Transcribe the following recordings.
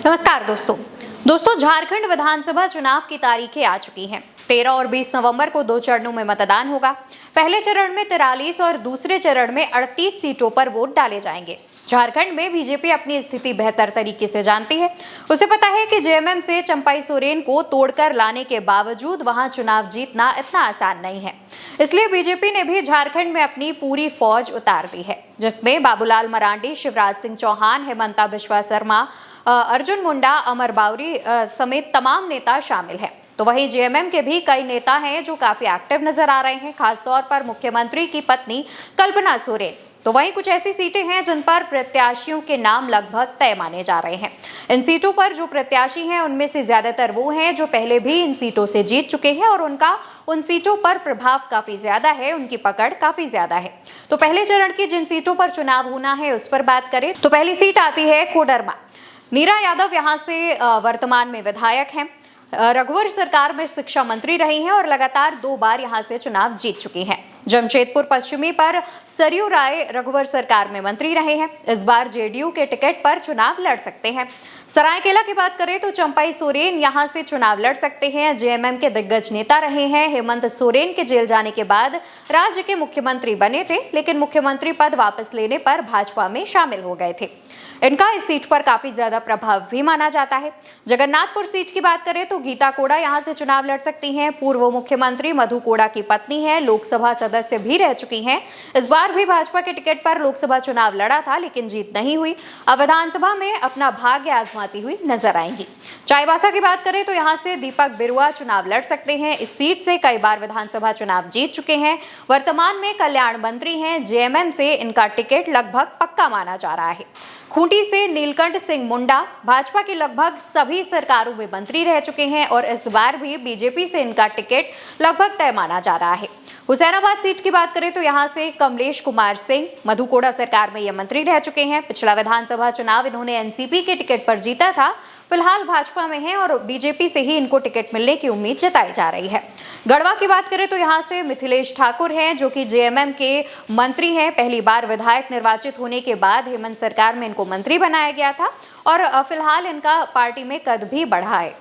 नमस्कार दोस्तों झारखंड विधानसभा चुनाव की तारीखें आ चुकी हैं। 13 और 20 नवंबर को 2 चरणों में मतदान होगा। पहले चरण में 43 और दूसरे चरण में 38 सीटों पर वोट डाले जाएंगे। झारखंड में बीजेपी अपनी स्थिति बेहतर तरीके से जानती है। उसे पता है कि जेएमएम से चंपाई सोरेन को तोड़कर लाने के बावजूद वहां चुनाव जीतना इतना आसान नहीं है। इसलिए बीजेपी ने भी झारखंड में अपनी पूरी फौज उतार दी है, जिसमें बाबूलाल मरांडी, शिवराज सिंह चौहान, हेमंता बिश्वा शर्मा, अर्जुन मुंडा, अमर बावरी समेत तमाम नेता शामिल हैं। तो वहीं जेएमएम के भी कई नेता हैं जो काफी एक्टिव नजर आ रहे हैं, खासतौर पर मुख्यमंत्री की पत्नी कल्पना सोरेन। तो वहीं कुछ ऐसी सीटें हैं जिन पर प्रत्याशियों के नाम लगभग तय माने जा रहे हैं। इन सीटों पर जो प्रत्याशी हैं उनमें से ज्यादातर वो हैं जो पहले भी इन सीटों से जीत चुके हैं और उनका उन सीटों पर प्रभाव काफी ज्यादा है, उनकी पकड़ काफी ज्यादा है। तो पहले चरण की जिन सीटों पर चुनाव होना है उस पर बात करें तो पहली सीट आती है कोडरमा। नीरा यादव यहां से वर्तमान में विधायक हैं, रघुवर सरकार में शिक्षा मंत्री रही हैं और लगातार 2 बार यहां से चुनाव जीत चुकी हैं। जमशेदपुर पश्चिमी पर सरयू राय रघुवर सरकार में मंत्री रहे हैं, इस बार जेडीयू के टिकट पर चुनाव लड़ सकते हैं। सरायकेला की बात करें तो चंपाई सोरेन यहां से चुनाव लड़ सकते हैं। जेएमएम के दिग्गज नेता रहे हैं। हेमंत सोरेन के जेल जाने के बाद राज्य के मुख्यमंत्री बने थे, लेकिन मुख्यमंत्री पद वापस लेने पर भाजपा में शामिल हो गए थे। इनका इस सीट पर काफी ज्यादा प्रभाव भी माना जाता है। जगन्नाथपुर सीट की बात करें तो गीता कोड़ा यहां से चुनाव लड़ सकती हैं। पूर्व मुख्यमंत्री मधु कोड़ा की पत्नी है, लोकसभा सदस्य भी रह चुकी हैं। इस बार भी भाजपा के टिकट पर लोकसभा चुनाव लड़ा था, लेकिन जीत नहीं हुई। अब विधानसभा में अपना भाग्य आजमाती हुई नजर आएंगी। चाईबासा की बात करें तो यहां से दीपक बिरुआ चुनाव लड़ सकते हैं। इस सीट से कई बार विधानसभा चुनाव जीत चुके हैं। वर्तमान में कल्याण मंत्री हैं। जेएमएम से इनका टिकट लगभग पक्का माना जा रहा है। खूंटी से नीलकंठ सिंह मुंडा भाजपा की लगभग सभी सरकारों में मंत्री रह चुके हैं और इस बार भी बीजेपी से इनका टिकट लगभग तय माना जा रहा है। हुसैनाबाद सीट की बात करें तो यहां से कमलेश कुमार सिंह मधु कोड़ा सरकार में ये मंत्री रह चुके हैं। पिछला विधानसभा चुनाव इन्होंने एनसीपी के टिकट पर जीता था। फिलहाल भाजपा में हैं और बीजेपी से ही इनको टिकट मिलने की उम्मीद जताई जा रही है। गढ़वा की बात करें तो यहां से मिथिलेश ठाकुर हैं जो कि जेएमएम के मंत्री हैं। पहली बार विधायक निर्वाचित होने के बाद हेमंत सरकार में इनको मंत्री बनाया गया था और फिलहाल इनका पार्टी में कद भी बढ़ा है।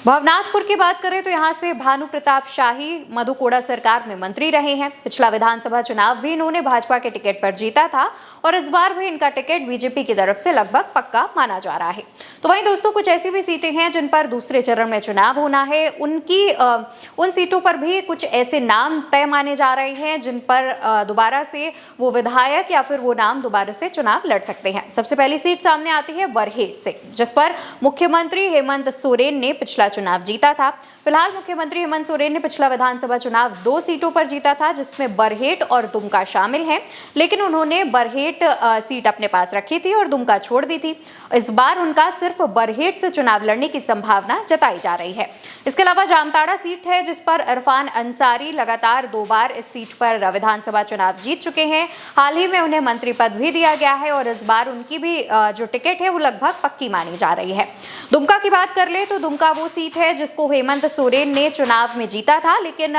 भवनाथपुर की बात करें तो यहां से भानु प्रताप शाही मधु कोड़ा सरकार में मंत्री रहे हैं। पिछला विधानसभा चुनाव भी इन्होंने भाजपा के टिकट पर जीता था और इस बार भी इनका टिकट बीजेपी की तरफ से लगभग पक्का माना जा रहा है। तो वहीं दोस्तों कुछ ऐसी भी सीटें हैं जिन पर दूसरे चरण में चुनाव होना है। उन सीटों पर भी कुछ ऐसे नाम तय माने जा रहे हैं जिन पर दोबारा से वो विधायक या फिर वो नाम दोबारा से चुनाव लड़ सकते हैं। सबसे पहली सीट सामने आती है बरहेट से, जिस पर मुख्यमंत्री हेमंत सोरेन ने पिछला चुनाव जीता था। फिलहाल मुख्यमंत्री हेमंत सोरेन ने पिछला विधानसभा चुनाव 2 सीटों पर जीता था, जिसमें बरहेट और दुमका शामिल हैं, लेकिन उन्होंने बरहेट सीट अपने पास रखी थी और दुमका छोड़ दी थी। इस बार उनका सिर्फ बरहेट से चुनाव लड़ने की संभावना जताई जा रही है। इसके अलावा जामताड़ा सीट है जिस पर इरफान अंसारी लगातार 2 बार इस सीट पर विधानसभा चुनाव जीत चुके हैं। हाल ही में उन्हें मंत्री पद भी दिया गया है और इस बार उनकी भी जो टिकट है वो लगभग पक्की मानी जा रही है। दुमका की बात कर ले तो दुमका वो सीट है जिसको हेमंत सोरेन ने चुनाव में जीता था, लेकिन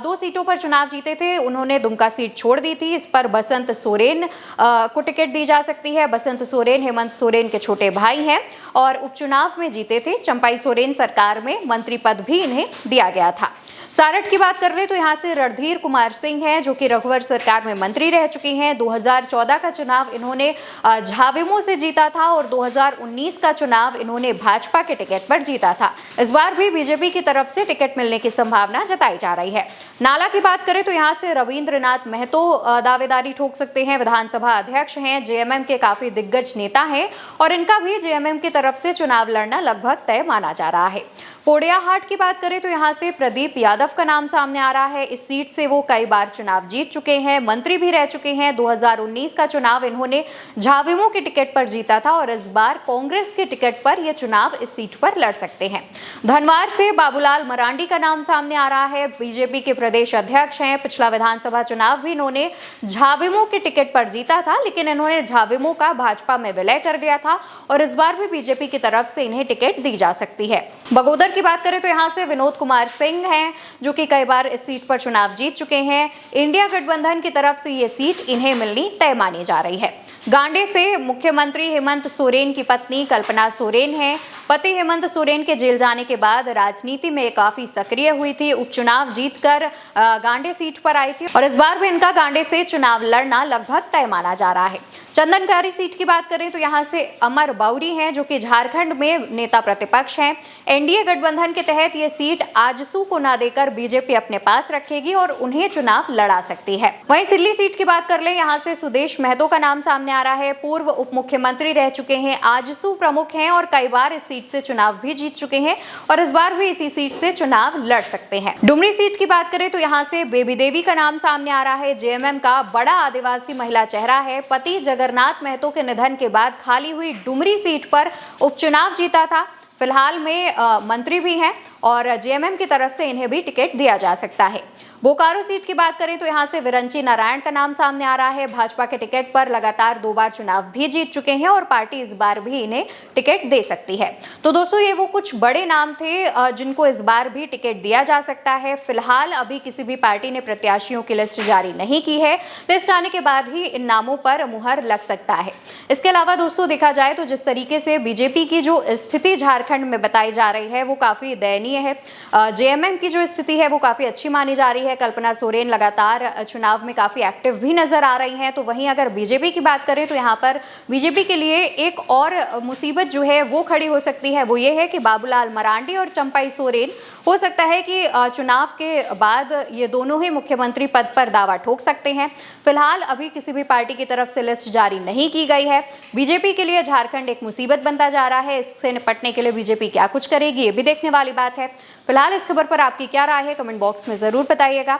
2 सीटों पर चुनाव जीते थे, उन्होंने दुमका सीट छोड़ दी थी। इस पर बसंत सोरेन को टिकट दी जा सकती है। बसंत सोरेन हेमंत सोरेन के छोटे भाई हैं और उपचुनाव में जीते थे। चंपाई सोरेन सरकार में मंत्री पद भी इन्हें दिया गया था। सारठ की बात कर रहे तो यहाँ से रणधीर कुमार सिंह हैं जो कि रघुवर सरकार में मंत्री रह चुके हैं। 2014 का चुनाव इन्होंने झाविमो से जीता था और 2019 का चुनाव इन्होंने भाजपा के टिकट पर जीता था। इस बार भी बीजेपी की तरफ से टिकट मिलने की संभावना जताई जा रही है। नाला की बात करें तो यहाँ से रविंद्रनाथ महतो दावेदारी ठोक सकते हैं। विधानसभा अध्यक्ष हैं, जेएमएम के काफी दिग्गज नेता हैं और इनका भी जेएमएम की तरफ से चुनाव लड़ना लगभग तय माना जा रहा है। पोड़ियाहाट की बात करें तो यहाँ से प्रदीप यादव का नाम सामने आ रहा है। इस सीट से वो कई बार चुनाव जीत चुके हैं, मंत्री भी रह चुके हैं। 2019 का चुनाव इन्होंने झाविमो के टिकट पर जीता था और इस बार कांग्रेस के टिकट पर यह चुनाव इस सीट पर लड़ सकते हैं। धनवार से बाबूलाल मरांडी का नाम सामने आ रहा है। बीजेपी के प्रदेश अध्यक्ष हैं। पिछला विधानसभा चुनाव भी इन्होंने झाविमो के टिकट पर जीता था, लेकिन इन्होंने झाविमो का भाजपा में विलय कर दिया था और इस बार भी बीजेपी की तरफ से इन्हें टिकट दी जा सकती है। बगोदर की बात करें तो यहाँ से विनोद कुमार सिंह हैं जो कि कई बार इस सीट पर चुनाव जीत चुके हैं। इंडिया गठबंधन की तरफ से ये सीट इन्हें मिलनी तय मानी जा रही है। गांडे से मुख्यमंत्री हेमंत सोरेन की पत्नी कल्पना सोरेन है। पति हेमंत सोरेन के जेल जाने के बाद राजनीति में काफी सक्रिय हुई थी। उपचुनाव जीतकर गांडे सीट पर आई थी और इस बार भी इनका गांडे से चुनाव लड़ना लगभग तय माना जा रहा है। चंदनकारी सीट की बात करें तो यहां से अमर बाउरी हैं, जो कि झारखंड में नेता प्रतिपक्ष हैं। एनडीए गठबंधन के तहत ये सीट आजसू को न देकर बीजेपी अपने पास रखेगी और उन्हें चुनाव लड़ा सकती है। वहीं सिल्ली सीट की बात कर ले, यहां से सुदेश महतो का नाम सामने आ रहा है। पूर्व उप मुख्यमंत्री रह चुके हैं, आजसू प्रमुख हैं और कई बार इस सीट से चुनाव भी जीत चुके हैं और इस बार भी इसी सीट से चुनाव लड़ सकते हैं। डुमरी सीट की बात करें तो यहाँ से बेबी देवी का नाम सामने आ रहा है। जेएमएम का बड़ा आदिवासी महिला चेहरा है। पति जगन्नाथ महतो के निधन के बाद खाली हुई डुमरी सीट पर उपचुनाव जीता था। फिलहाल में मंत्री भी हैं और जेएमएम की तरफ से इन्हें भी टिकट दिया जा सकता है। बोकारो सीट की बात करें तो यहां से विरंची नारायण का नाम सामने आ रहा है। भाजपा के टिकट पर लगातार 2 बार चुनाव भी जीत चुके हैं और पार्टी इस बार भी इन्हें टिकट दे सकती है। तो दोस्तों, ये वो कुछ बड़े नाम थे जिनको इस बार भी टिकट दिया जा सकता है। फिलहाल अभी किसी भी पार्टी ने प्रत्याशियों की लिस्ट जारी नहीं की है। लिस्ट आने के बाद ही इन नामों पर मुहर लग सकता है। इसके अलावा दोस्तों, देखा जाए तो जिस तरीके से बीजेपी की जो स्थिति झारखंड में बताई जा रही है वो काफी दयनीय है। जेएमएम की जो स्थिति है वो काफी अच्छी मानी जा रही है। कल्पना सोरेन लगातार चुनाव में काफी एक्टिव भी नजर आ रही हैं। तो वहीं अगर बीजेपी की बात करें तो यहाँ पर बीजेपी के लिए एक और मुसीबत जो है वो खड़ी हो सकती है। वो ये है कि बाबूलाल मरांडी और चंपाई सोरेन हो सकता है कि चुनाव के बाद ये दोनों ही मुख्यमंत्री पद पर दावा ठोक सकते हैं। फिलहाल अभी किसी भी पार्टी की तरफ से लिस्ट जारी नहीं की गई है। बीजेपी के लिए झारखंड एक मुसीबत बनता जा रहा है। इससे निपटने के लिए बीजेपी क्या कुछ करेगी, ये भी देखने वाली बात है। फिलहाल इस खबर पर आपकी क्या राय है, कमेंट बॉक्स में जरूर बताइएगा।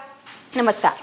नमस्कार।